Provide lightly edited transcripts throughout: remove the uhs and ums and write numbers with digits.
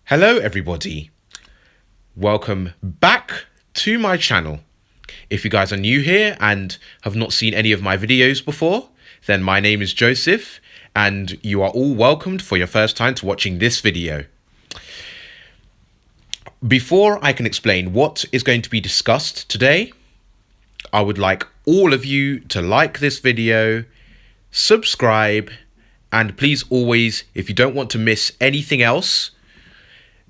Hello everybody, welcome back to my channel. If you guys are new here and have not seen any of my videos before, then my name is Joseph and you are all welcomed for your first time to watching this video. Before I can explain what is going to be discussed today, I would like all of you to like this video, subscribe, and please always, if you don't want to miss anything else,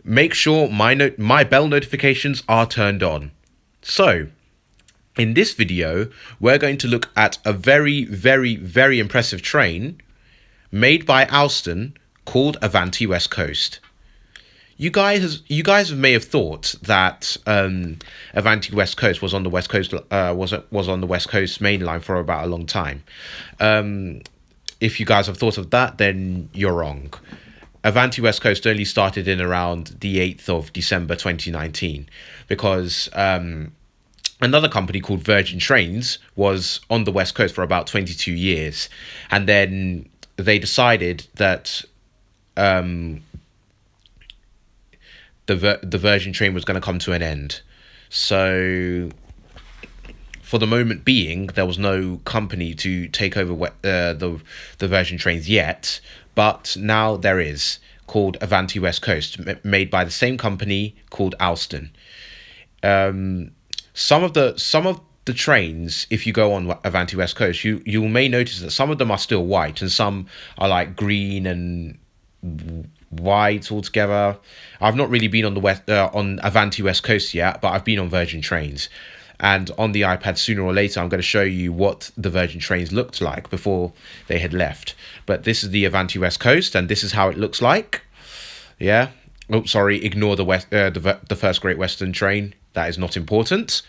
make sure my bell notifications are turned on. So, in this video, we're going to look at a very impressive train made by Alston called Avanti West Coast. You guys may have thought that Avanti West Coast was on the West Coast was on the West Coast main line for about a long time. If you guys have thought of that, then you're wrong. Avanti West Coast only started in around the 8th of December 2019 because another company called Virgin Trains was on the West Coast for about 22 years. And then they decided that the Virgin train was going to come to an end. So for the moment being, there was no company to take over the Virgin Trains yet. But now there is, called Avanti West Coast, made by the same company called Alston. Some of the trains, if you go on Avanti West Coast, you may notice that some of them are still white and some are like green and white altogether. I've not really been on on Avanti West Coast yet, but I've been on Virgin Trains. And on the iPad, sooner or later, I'm going to show you what the Virgin Trains looked like before they had left. But this is the Avanti West Coast, and this is how it looks like. Yeah. Oh, sorry. Ignore the first Great Western train. That is not important.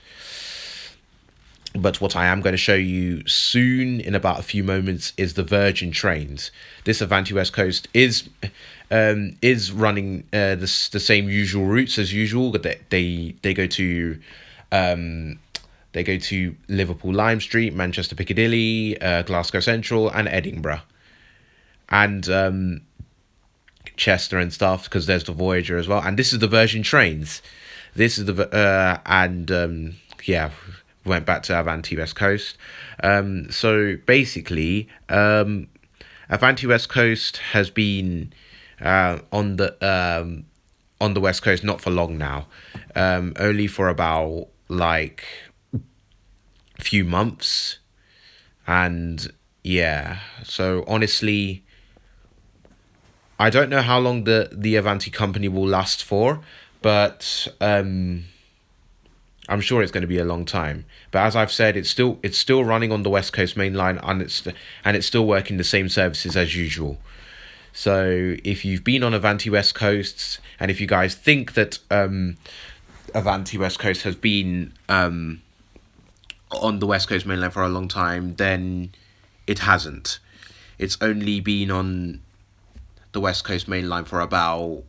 But what I am going to show you soon, in about a few moments, is the Virgin Trains. This Avanti West Coast is running the same usual routes as usual. They go to Liverpool Lime Street, Manchester Piccadilly, Glasgow Central, and Edinburgh, and Chester and stuff, because there's the Voyager as well. And this is the Virgin Trains. This is the went back to Avanti West Coast. So basically, Avanti West Coast has been on the West Coast not for long now, only for about like few months. And yeah, so honestly, I don't know how long the Avanti company will last for, but I'm sure it's going to be a long time. But as I've said, it's still running on the West Coast main line, and it's still working the same services as usual. So if you've been on Avanti West Coast, and if you guys think that Avanti West Coast has been on the West Coast main line for a long time, then it hasn't. It's only been on the West Coast main line for about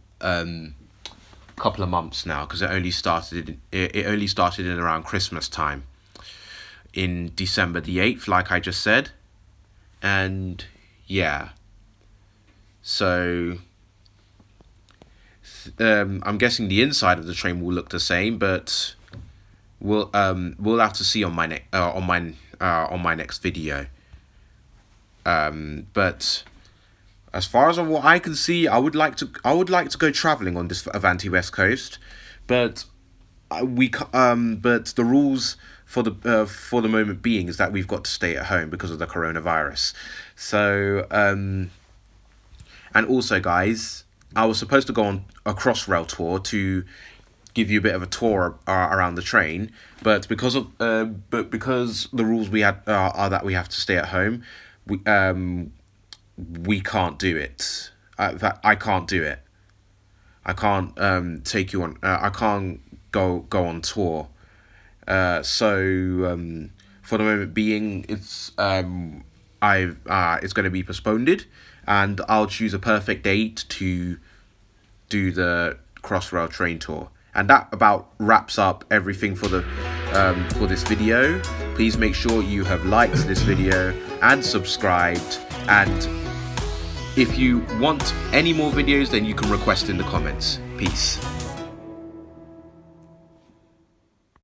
couple of months now, because it only started in around Christmas time, in December the 8th, like I just said. And yeah, so I'm guessing the inside of the train will look the same, but we'll have to see on my next video. But as far as what I can see, I would like to go traveling on this Avanti West Coast, but but the rules for the moment being is that we've got to stay at home because of the coronavirus. So and also, guys, I was supposed to go on a Crossrail tour to give you a bit of a tour around the train, but because the rules we had are that we have to stay at home, we can't do it. I can't do it. I can't take you on. I can't go on tour. So for the moment being, it's going to be postponed, and I'll choose a perfect date to do the Crossrail train tour. And that about wraps up everything for this video. Please make sure you have liked this video and subscribed, and If you want any more videos, then you can request in the comments. Peace.